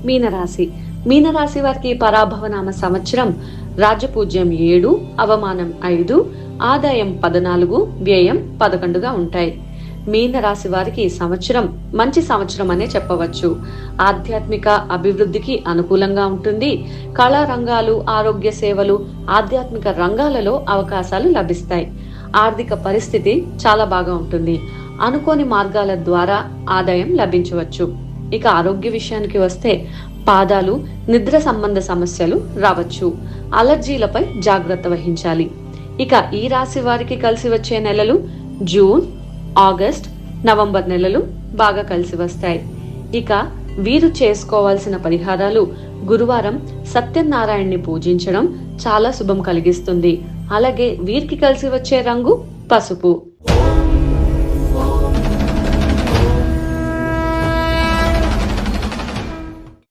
మీనరాశి. మీనరాశి వారికి పరాభవనామ సంవత్సరం. రాజపూజ్యం 7, అవమానం 5, ఆదాయం 14, వ్యయం 11గా ఉంటాయి. మీనరాశి వారికి సంవత్సరం మంచి సంవత్సరం అనే చెప్పవచ్చు. ఆధ్యాత్మిక అభివృద్ధికి అనుకూలంగా ఉంటుంది. కళా రంగాలు, ఆరోగ్య సేవలు, ఆధ్యాత్మిక రంగాలలో అవకాశాలు లభిస్తాయి. ఆర్థిక పరిస్థితి చాలా బాగా ఉంటుంది. అనుకోని మార్గాల ద్వారా ఆదాయం లభించవచ్చు. ఇక ఆరోగ్య విషయానికి వస్తే పాదాలు, నిద్ర సంబంధ సమస్యలు రావచ్చు. అలర్జీలపై జాగ్రత్త వహించాలి. ఇక ఈ రాశి వారికి కలిసి వచ్చే నెలలు జూన్, ఆగస్ట్, నవంబర్ నెలలు బాగా కలిసి వస్తాయి. ఇక వీరు చేసుకోవాల్సిన పరిహారాలు: గురువారం సత్యనారాయణ్ణి పూజించడం చాలా శుభం కలిగిస్తుంది. అలాగే వీరికి కలిసి వచ్చే రంగు పసుపు.